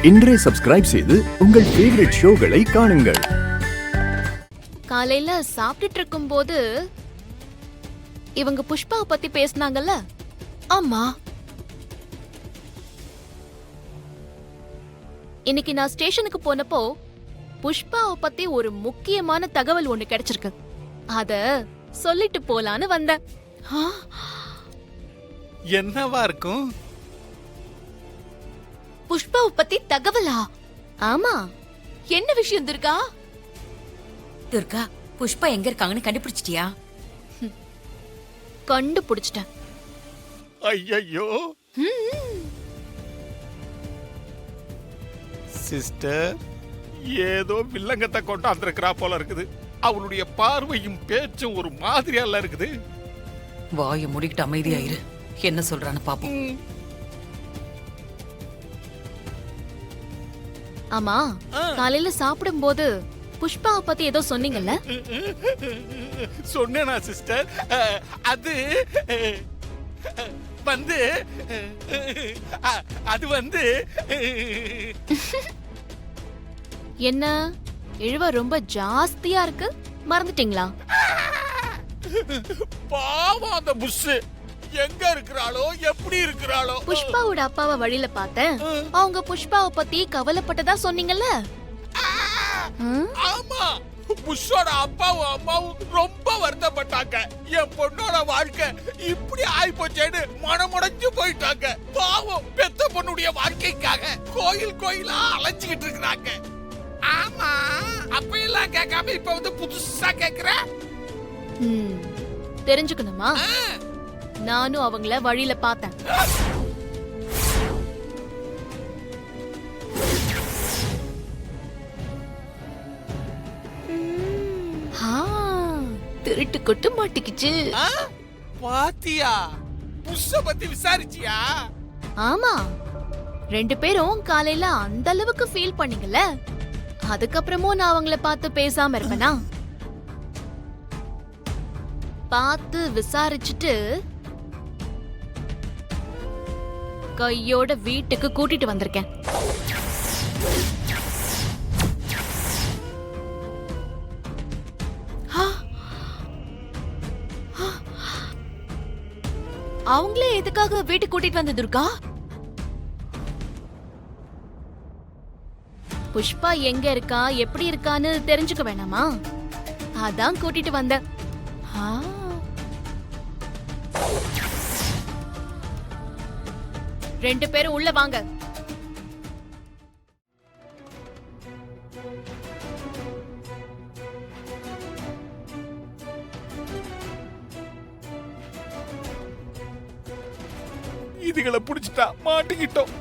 இன்றே சப்ஸ்கிரைப் செய்து உங்கள் ஃபேவரட் ஷோகளை காணுங்கள். காலையில சாப்பிட்டுட்டு இருக்கும்போது இவங்க புஷ்பாவை பத்தி பேசினாங்கல்ல. ஆமா, இன்னைக்கு நான் ஸ்டேஷனுக்கு போனப்போ புஷ்பாவை பத்தி ஒரு முக்கியமான தகவல் ஒண்ணு கிடைச்சிருக்கு. அத சொல்லிட்டு போலான்னு வந்தேன். என்னவா இருக்கும்? புஷ்பாவை பத்தி தகவலா? ஆமா, என்ன விஷயம் துர்கா? துர்கா, புஷ்பா எங்க இருக்காங்கன்னு கண்டுபிடிச்சிட்டியா? கண்டுபிடிச்சிட்டேன். ஐயோ சிஸ்டர், ஏதோ வில்லங்கத்தை கொண்டாந்துருக்கிறா போல இருக்குது. அவளுடைய பார்வையும் பேச்சும் ஒரு மாதிரியால இருக்குது. வாயை மூடிக்கிட்டு அமைதியாயிரு. என்ன சொல்றான்னு பாப்போம். ஆமா, காலையில சாப்பிடும்போது புஷ்பாவை பத்தி ஏதோ சொன்னீங்கல்ல? சொன்னேனா சிஸ்டர்? அது வந்து அது வந்து என்ன இழுவ ரொம்ப ஜாஸ்தியா இருக்கு, மறந்துட்டீங்களா? பாவம் அந்த புஷ் எங்க இருக்கிறாளோ, எப்படி இருக்கிறாளோ. புஷ்பாவோட அப்பாவை வழியில பார்த்தேன். அவங்க புஷ்பாவை பத்தி கவலைப்பட்டதா சொன்னீங்கல்ல? ஆமா, புஷ்ஷோட அப்பாவும் அம்மாவும் ரொம்ப வருத்தப்பட்டாங்க. என் பொண்ணோட வாழ்க்கை இப்படி ஆயிப்போச்சேன்னு மனமுடைஞ்சு போயிட்டாங்க. பாவம், பெத்த பொண்ணுடைய வாழ்க்கைக்காக கோயில் கோயிலா அலைஞ்சுக்கிட்டு இருக்கிறாங்க. ஆமா, அப்ப எல்லாம் கேட்காம இப்ப வந்து புதுசா கேக்குற? தெரிஞ்சுக்கணுமா? நானும் அவங்கள வழியில பார்த்தேன். திருட்டு கொட்டு மாட்டிக்கிச்சு. பாத்தியா? புஷ்ஷ பத்தி விசாரிச்சியா? ஆமா, 2 பேரும் காலையில அந்த அளவுக்கு ஃபீல் பண்ணீங்கல்ல, அதுக்கப்புறமும் நான் அவங்கள பார்த்து பேசாம இருப்பேனா? பார்த்து விசாரிச்சுட்டு கையோட வீட்டுக்கு கூட்டிட்டு வந்திருக்கேன். அவங்களே எதுக்காக வீட்டுக்கு கூட்டிட்டு வந்த துர்கா? புஷ்பா எங்க இருக்கா, எப்படி இருக்கான்னு தெரிஞ்சுக்க வேணாமா? அதான் கூட்டிட்டு வந்தேன். 2 பேரும் உள்ள வாங்க. இதுகளை புடிச்சிட்டா மாட்டிக்கிட்டோம்.